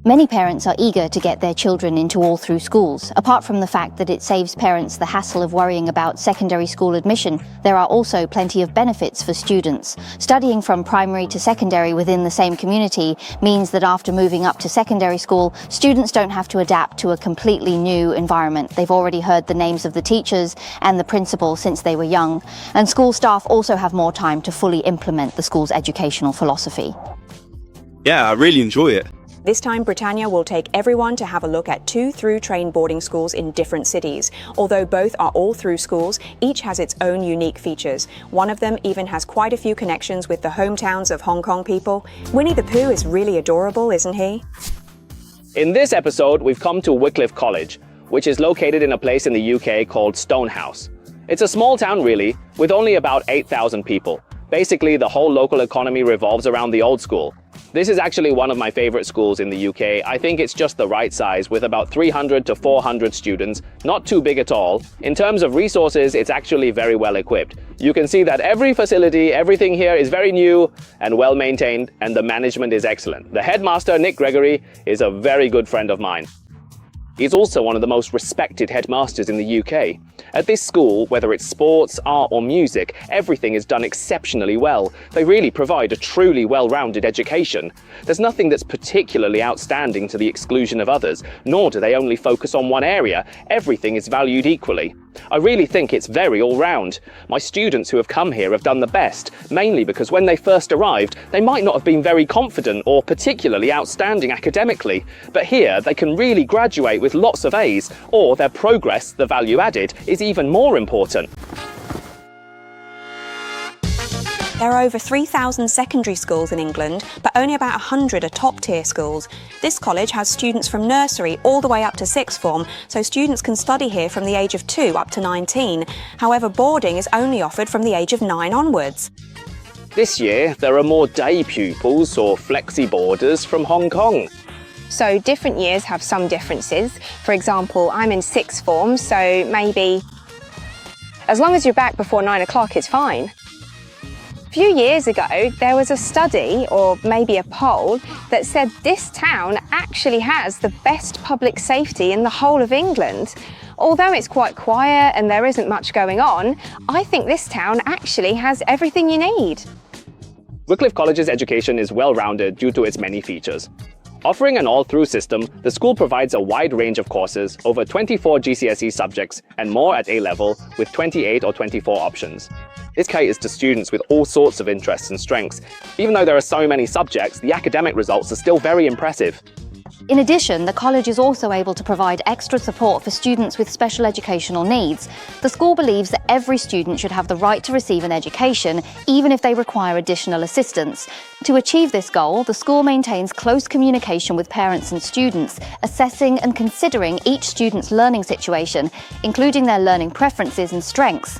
Many parents are eager to get their children into all-through schools. Apart from the fact that it saves parents the hassle of worrying about secondary school admission, there are also plenty of benefits for students. Studying from primary to secondary within the same community means that after moving up to secondary school, students don't have to adapt to a completely new environment. They've already heard the names of the teachers and the principal since they were young. And school staff also have more time to fully implement the school's educational philosophy. Yeah, I really enjoy it. This time, Britannia will take everyone to have a look at 2 through-train boarding schools in different cities. Although both are all-through schools, each has its own unique features. One of them even has quite a few connections with the hometowns of Hong Kong people. Winnie the Pooh is really adorable, isn't he? In this episode, we've come to Wycliffe College, which is located in a place in the UK called Stonehouse. It's a small town really, with only about 8,000 people. Basically, the whole local economy revolves around the old school. This is actually one of my favorite schools in the UK. I think it's just the right size with about 300 to 400 students, not too big at all. In terms of resources, it's actually very well equipped. You can see that every facility, everything here is very new and well maintained, and the management is excellent. The headmaster, Nick Gregory, is a very good friend of mine. He's also one of the most respected headmasters in the UK. At this school, whether it's sports, art or music, everything is done exceptionally well. They really provide a truly well-rounded education. There's nothing that's particularly outstanding to the exclusion of others, nor do they only focus on one area. Everything is valued equally. I really think it's very all-round. My students who have come here have done the best, mainly because when they first arrived, they might not have been very confident or particularly outstanding academically, but here they can really graduate with lots of A's, or their progress, the value added, is even more important. There are over 3,000 secondary schools in England, but only about 100 are top-tier schools. This college has students from nursery all the way up to sixth form, so students can study here from the age of 2 up to 19. However, boarding is only offered from the age of 9 onwards. This year, there are more day pupils or flexi-boarders from Hong Kong. So different years have some differences. For example, I'm in sixth form, so maybe as long as you're back before 9 o'clock, it's fine. A few years ago, there was a study, or maybe a poll, that said this town actually has the best public safety in the whole of England. Although it's quite quiet and there isn't much going on, I think this town actually has everything you need. Wycliffe College's education is well-rounded due to its many features. Offering an all-through system, the school provides a wide range of courses, over 24 GCSE subjects, and more at A-level, with 28 or 24 options. This caters to students with all sorts of interests and strengths. Even though there are so many subjects, the academic results are still very impressive. In addition, the college is also able to provide extra support for students with special educational needs. The school believes that every student should have the right to receive an education, even if they require additional assistance. To achieve this goal, the school maintains close communication with parents and students, assessing and considering each student's learning situation, including their learning preferences and strengths.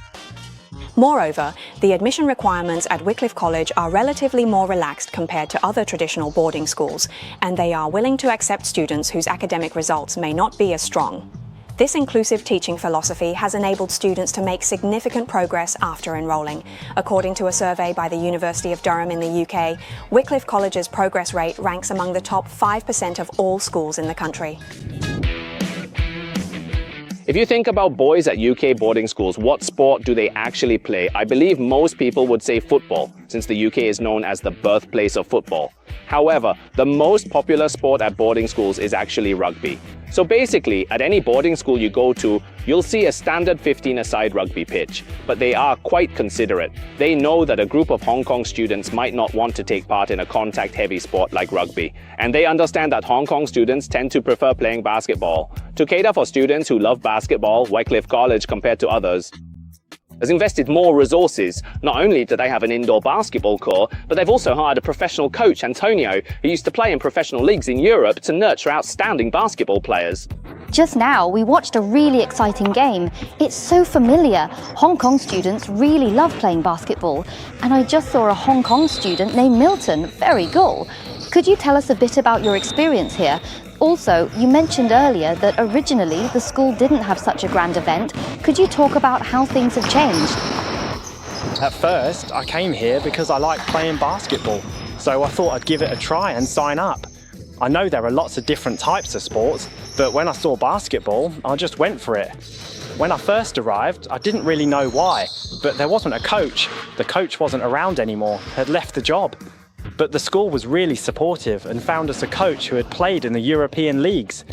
Moreover, the admission requirements at Wycliffe College are relatively more relaxed compared to other traditional boarding schools, and they are willing to accept students whose academic results may not be as strong. This inclusive teaching philosophy has enabled students to make significant progress after enrolling. According to a survey by the University of Durham in the UK, Wycliffe College's progress rate ranks among the top 5% of all schools in the country. If you think about boys at UK boarding schools, what sport do they actually play? I believe most people would say football, since the UK is known as the birthplace of football. However, the most popular sport at boarding schools is actually rugby. So basically, at any boarding school you go to, you'll see a standard 15-a-side rugby pitch, but they are quite considerate. They know that a group of Hong Kong students might not want to take part in a contact-heavy sport like rugby, and they understand that Hong Kong students tend to prefer playing basketball. To cater for students who love basketball, Wycliffe College, compared to others, has invested more resources. Not only do they have an indoor basketball court, but they've also hired a professional coach, Antonio, who used to play in professional leagues in Europe, to nurture outstanding basketball players. Just now, we watched a really exciting game. It's so familiar. Hong Kong students really love playing basketball. And I just saw a Hong Kong student named Milton. Very cool. Could you tell us a bit about your experience here? Also, you mentioned earlier that originally the school didn't have such a grand event. Could you talk about how things have changed? At first, I came here because I like playing basketball, so I thought I'd give it a try and sign up. I know there are lots of different types of sports, but when I saw basketball, I just went for it. When I first arrived, I didn't really know why, but there wasn't a coach. The coach wasn't around anymore, had left the job. But the school was really supportive and found us a coach who had played in the European leagues.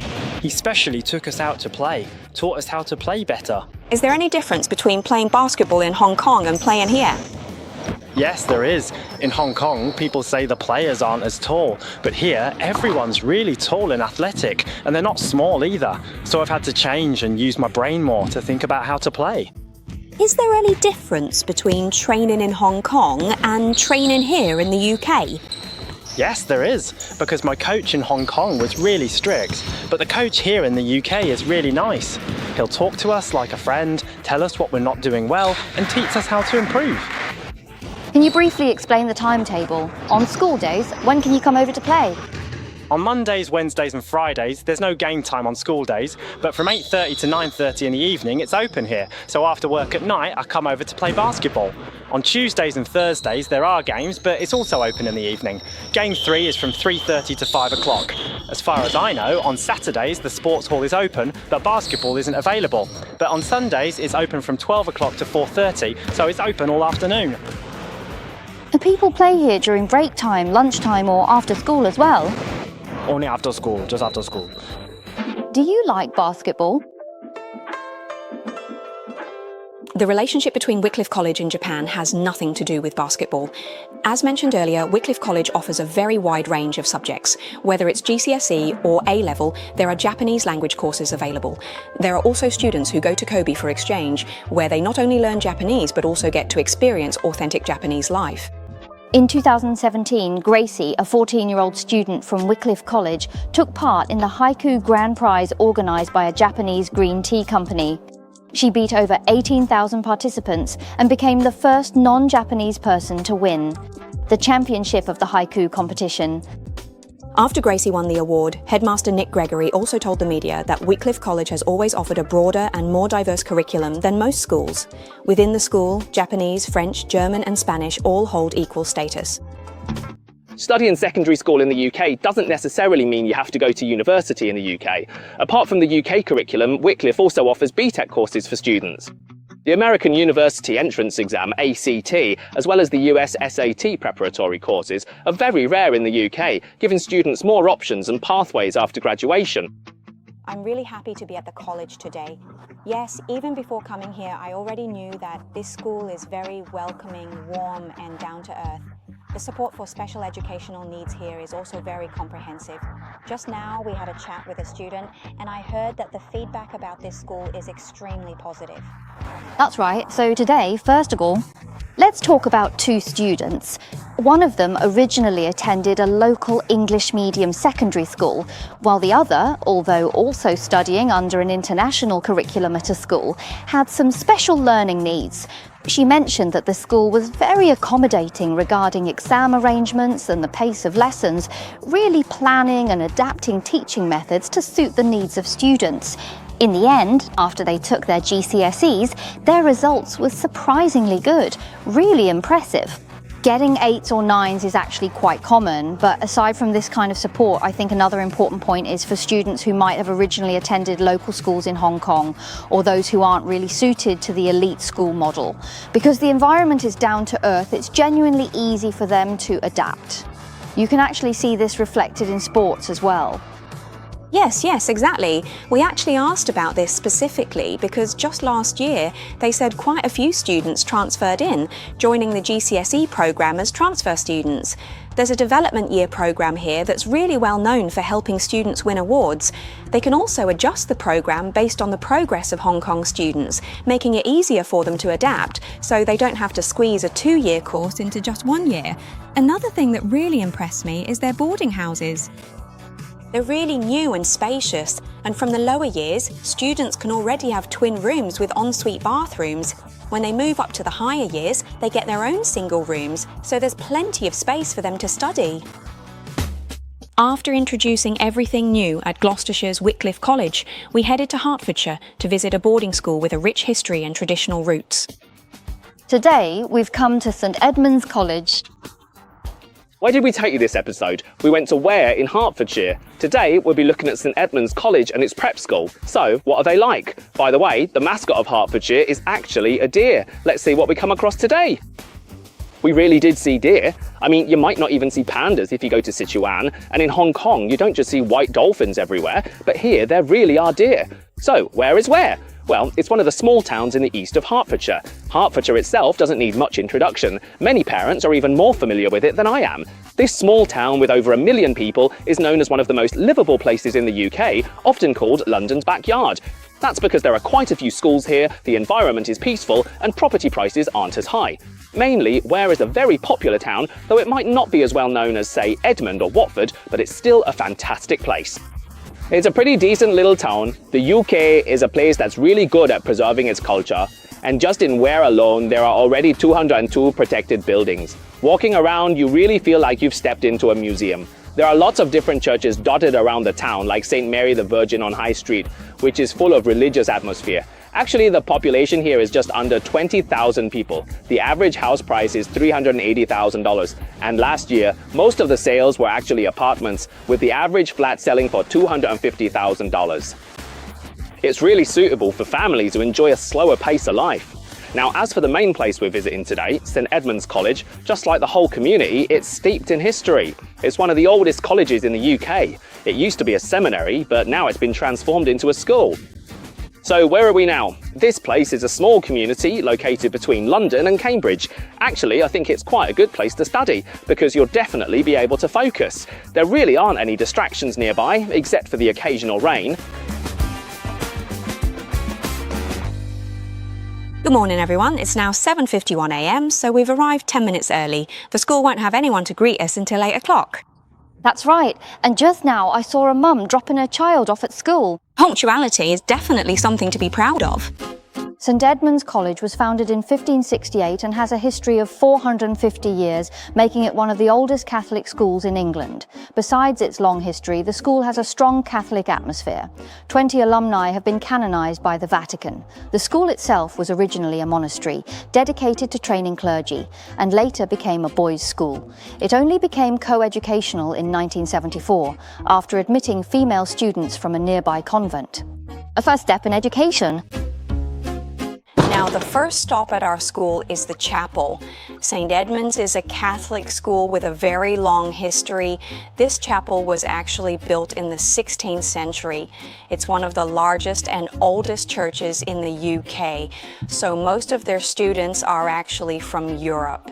He specially took us out to play, taught us how to play better. Is there any difference between playing basketball in Hong Kong and playing here? Yes, there is. In Hong Kong, people say the players aren't as tall, but here, everyone's really tall and athletic, and they're not small either. So I've had to change and use my brain more to think about how to play. Is there any difference between training in Hong Kong and training here in the UK? Yes, there is, because my coach in Hong Kong was really strict, but the coach here in the UK is really nice. He'll talk to us like a friend, tell us what we're not doing well, and teach us how to improve. Can you briefly explain the timetable? On school days, when can you come over to play? On Mondays, Wednesdays and Fridays, there's no game time on school days, but from 8:30 to 9:30 in the evening, it's open here. So after work at night, I come over to play basketball. On Tuesdays and Thursdays, there are games, but it's also open in the evening. Game 3 is from 3:30 to 5 o'clock. As far as I know, on Saturdays, the sports hall is open, but basketball isn't available. But on Sundays, it's open from 12 o'clock to 4:30, so it's open all afternoon. Do people play here during break time, lunchtime, or after school as well? Only after school, just after school. Do you like basketball? The relationship between Wycliffe College and Japan has nothing to do with basketball. As mentioned earlier, Wycliffe College offers a very wide range of subjects. Whether it's GCSE or A-level, there are Japanese language courses available. There are also students who go to Kobe for exchange, where they not only learn Japanese but also get to experience authentic Japanese life. In 2017, Gracie, a 14-year-old student from Wycliffe College, took part in the Haiku Grand Prize organised by a Japanese green tea company. She beat over 18,000 participants and became the first non-Japanese person to win the championship of the haiku competition. After Gracie won the award, Headmaster Nick Gregory also told the media that Wycliffe College has always offered a broader and more diverse curriculum than most schools. Within the school, Japanese, French, German and Spanish all hold equal status. Studying secondary school in the UK doesn't necessarily mean you have to go to university in the UK. Apart from the UK curriculum, Wycliffe also offers BTEC courses for students. The American University Entrance Exam, ACT, as well as the US SAT preparatory courses are very rare in the UK, giving students more options and pathways after graduation. I'm really happy to be at the college today. Yes, even before coming here, I already knew that this school is very welcoming, warm and down to earth. The support for special educational needs here is also very comprehensive. Just now we had a chat with a student and I heard that the feedback about this school is extremely positive. That's right. So today, first of all, let's talk about two students. One of them originally attended a local English medium secondary school, while the other, although also studying under an international curriculum at a school, had some special learning needs. She mentioned that the school was very accommodating regarding exam arrangements and the pace of lessons, really planning and adapting teaching methods to suit the needs of students. In the end, after they took their GCSEs, their results were surprisingly good, really impressive. Getting 8s or 9s is actually quite common, but aside from this kind of support, I think another important point is for students who might have originally attended local schools in Hong Kong, or those who aren't really suited to the elite school model. Because the environment is down to earth, it's genuinely easy for them to adapt. You can actually see this reflected in sports as well. Yes, exactly. We actually asked about this specifically because just last year they said quite a few students transferred in, joining the GCSE programme as transfer students. There's a development year programme here that's really well known for helping students win awards. They can also adjust the programme based on the progress of Hong Kong students, making it easier for them to adapt, so they don't have to squeeze a 2-year course into just 1 year. Another thing that really impressed me is their boarding houses. They're really new and spacious, and from the lower years, students can already have twin rooms with ensuite bathrooms. When they move up to the higher years, they get their own single rooms, so there's plenty of space for them to study. After introducing everything new at Gloucestershire's Wycliffe College, we headed to Hertfordshire to visit a boarding school with a rich history and traditional roots. Today, we've come to St Edmund's College. Where did we take you this episode? We went to Ware in Hertfordshire. Today, we'll be looking at St Edmund's College and its prep school. So, what are they like? By the way, the mascot of Hertfordshire is actually a deer. Let's see what we come across today. We really did see deer. I mean, you might not even see pandas if you go to Sichuan, and in Hong Kong, you don't just see white dolphins everywhere, but here there really are deer. So, where is Ware? Well, it's one of the small towns in the east of Hertfordshire. Hertfordshire itself doesn't need much introduction. Many parents are even more familiar with it than I am. This small town with over 1 million people is known as one of the most livable places in the UK, often called London's backyard. That's because there are quite a few schools here, the environment is peaceful, and property prices aren't as high. Mainly, Ware is a very popular town, though it might not be as well known as, say, Edmund or Watford, but it's still a fantastic place. It's a pretty decent little town. The UK is a place that's really good at preserving its culture, and just in Ware alone, there are already 202 protected buildings. Walking around, you really feel like you've stepped into a museum. There are lots of different churches dotted around the town, like St Mary the Virgin on High Street, which is full of religious atmosphere. Actually, the population here is just under 20,000 people. The average house price is $380,000. And last year, most of the sales were actually apartments, with the average flat selling for $250,000. It's really suitable for families who enjoy a slower pace of life. Now, as for the main place we're visiting today, St Edmund's College, just like the whole community, it's steeped in history. It's one of the oldest colleges in the UK. It used to be a seminary, but now it's been transformed into a school. So where are we now? This place is a small community located between London and Cambridge. Actually, I think it's quite a good place to study because you'll definitely be able to focus. There really aren't any distractions nearby, except for the occasional rain. Good morning, everyone. It's now 7:51 a.m, so we've arrived 10 minutes early. The school won't have anyone to greet us until 8 o'clock. That's right. And just now I saw a mum dropping her child off at school. Punctuality is definitely something to be proud of. St Edmund's College was founded in 1568 and has a history of 450 years, making it one of the oldest Catholic schools in England. Besides its long history, the school has a strong Catholic atmosphere. 20 alumni have been canonised by the Vatican. The school itself was originally a monastery, dedicated to training clergy, and later became a boys' school. It only became co-educational in 1974, after admitting female students from a nearby convent. A first step in education. Now, the first stop at our school is the chapel. St. Edmund's is a Catholic school with a very long history. This chapel was actually built in the 16th century. It's one of the largest and oldest churches in the UK, so most of their students are actually from Europe.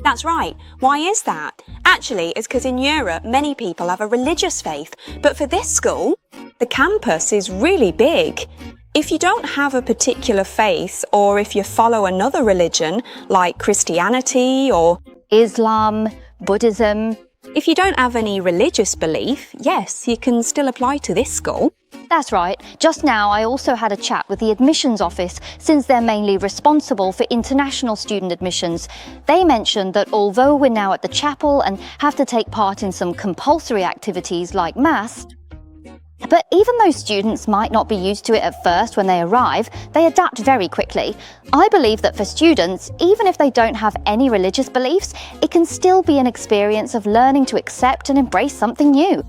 That's right. Why is that? Actually, it's because in Europe, many people have a religious faith, but for this school, the campus is really big. If you don't have a particular faith, or if you follow another religion, like Christianity or Islam, Buddhism. If you don't have any religious belief, yes, you can still apply to this school. That's right. Just now I also had a chat with the admissions office, since they're mainly responsible for international student admissions. They mentioned that although we're now at the chapel and have to take part in some compulsory activities like Mass, but even though students might not be used to it at first when they arrive, they adapt very quickly. I believe that for students, even if they don't have any religious beliefs, it can still be an experience of learning to accept and embrace something new.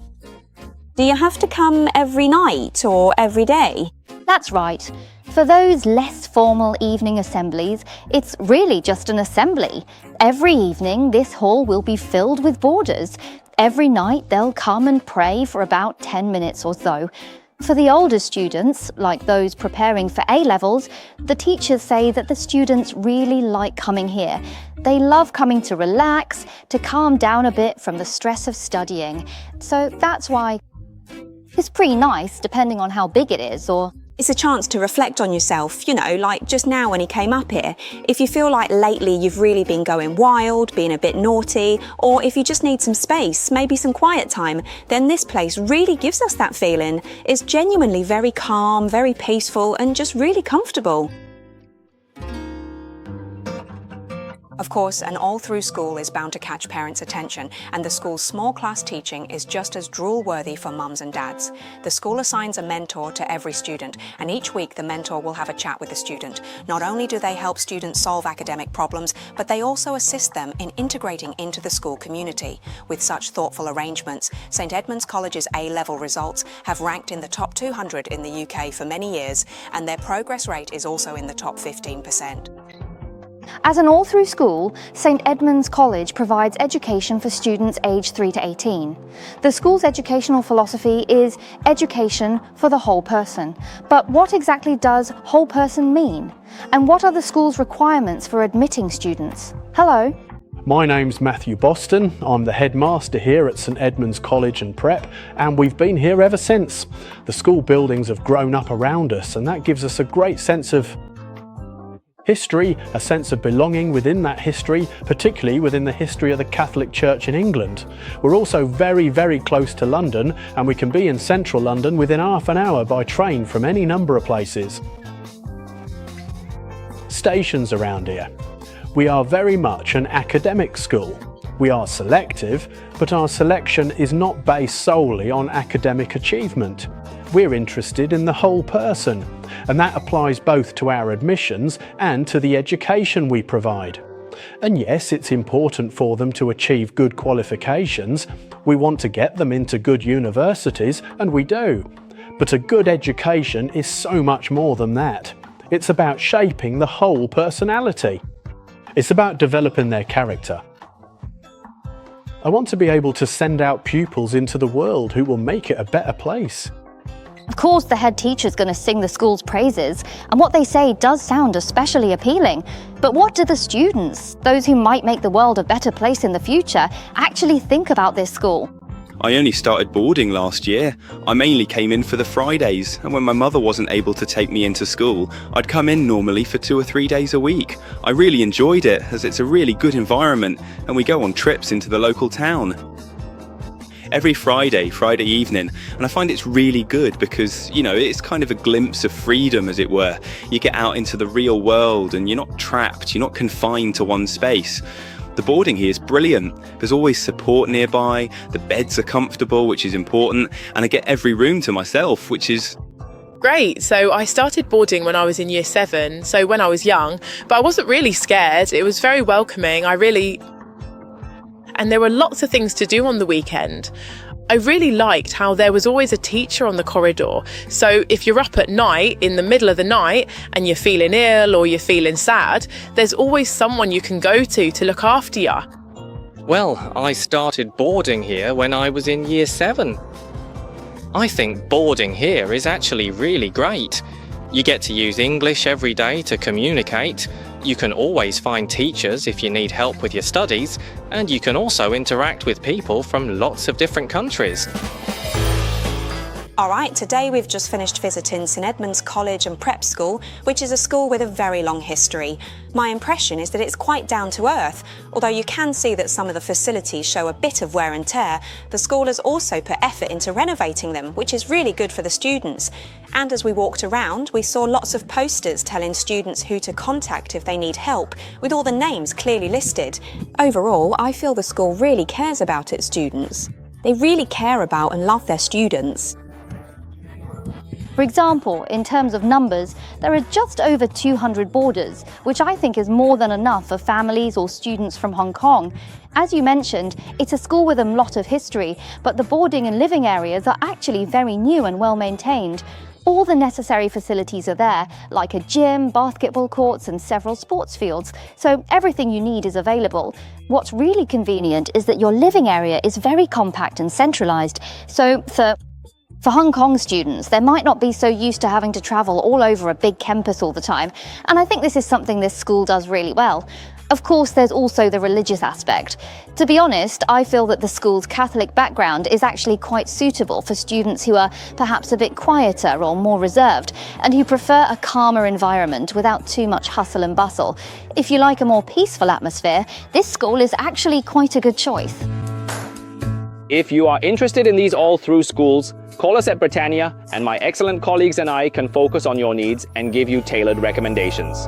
Do you have to come every night or every day? That's right. For those less formal evening assemblies, it's really just an assembly. Every evening, this hall will be filled with boarders. Every night, they'll come and pray for about 10 minutes or so. For the older students, like those preparing for A-levels, the teachers say that the students really like coming here. They love coming to relax, to calm down a bit from the stress of studying. So that's why it's pretty nice, depending on how big it is, or It's a chance to reflect on yourself, you know, like just now when he came up here. If you feel like lately you've really been going wild, being a bit naughty, or if you just need some space, maybe some quiet time, then this place really gives us that feeling. It's genuinely very calm, very peaceful, and just really comfortable. Of course, an all-through school is bound to catch parents' attention, and the school's small class teaching is just as drool-worthy for mums and dads. The school assigns a mentor to every student, and each week the mentor will have a chat with the student. Not only do they help students solve academic problems, but they also assist them in integrating into the school community. With such thoughtful arrangements, St Edmund's College's A-level results have ranked in the top 200 in the UK for many years, and their progress rate is also in the top 15%. As an all-through school, St Edmund's College provides education for students aged 3 to 18. The school's educational philosophy is education for the whole person. But what exactly does whole person mean? And what are the school's requirements for admitting students? Hello. My name's Matthew Boston. I'm the headmaster here at St Edmund's College and Prep, and we've been here ever since. The school buildings have grown up around us, and that gives us a great sense of history, a sense of belonging within that history, particularly within the history of the Catholic Church in England. We're also very, very close to London, and we can be in central London within half an hour by train from any number of places. Stations around here. We are very much an academic school. We are selective, but our selection is not based solely on academic achievement. We're interested in the whole person, and that applies both to our admissions and to the education we provide. And yes, it's important for them to achieve good qualifications. We want to get them into good universities, and we do. But a good education is so much more than that. It's about shaping the whole personality. It's about developing their character. I want to be able to send out pupils into the world who will make it a better place. Of course, the head teacher's going to sing the school's praises, and what they say does sound especially appealing. But what do the students, those who might make the world a better place in the future, actually think about this school? I only started boarding last year. I mainly came in for the Fridays, and when my mother wasn't able to take me into school, I'd come in normally for 2 or 3 days a week. I really enjoyed it, as it's a really good environment, and we go on trips into the local town. Every Friday evening, and I find it's really good because, you know, it's kind of a glimpse of freedom, as it were. You get out into the real world and you're not trapped, you're not confined to one space. The boarding here is brilliant. There's always support nearby, the beds are comfortable, which is important, and I get every room to myself, which is great. So I started boarding when I was in year 7, so when I was young, but I wasn't really scared. It was very welcoming. And there were lots of things to do on the weekend. I really liked how there was always a teacher on the corridor. So if you're up at night, in the middle of the night, and you're feeling ill or you're feeling sad, there's always someone you can go to look after you. Well, I started boarding here when I was in year 7. I think boarding here is actually really great. You get to use English every day to communicate. You can always find teachers if you need help with your studies, and you can also interact with people from lots of different countries. Alright, today we've just finished visiting St Edmund's College and Prep School, which is a school with a very long history. My impression is that it's quite down to earth. Although you can see that some of the facilities show a bit of wear and tear, the school has also put effort into renovating them, which is really good for the students. And as we walked around, we saw lots of posters telling students who to contact if they need help, with all the names clearly listed. Overall, I feel the school really cares about its students. They really care about and love their students. For example, in terms of numbers, there are just over 200 boarders, which I think is more than enough for families or students from Hong Kong. As you mentioned, it's a school with a lot of history, but the boarding and living areas are actually very new and well maintained. All the necessary facilities are there, like a gym, basketball courts and several sports fields, so everything you need is available. What's really convenient is that your living area is very compact and centralised, so for Hong Kong students, they might not be so used to having to travel all over a big campus all the time, and I think this is something this school does really well. Of course, there's also the religious aspect. To be honest, I feel that the school's Catholic background is actually quite suitable for students who are perhaps a bit quieter or more reserved, and who prefer a calmer environment without too much hustle and bustle. If you like a more peaceful atmosphere, this school is actually quite a good choice. If you are interested in these all-through schools, call us at Britannia, and my excellent colleagues and I can focus on your needs and give you tailored recommendations.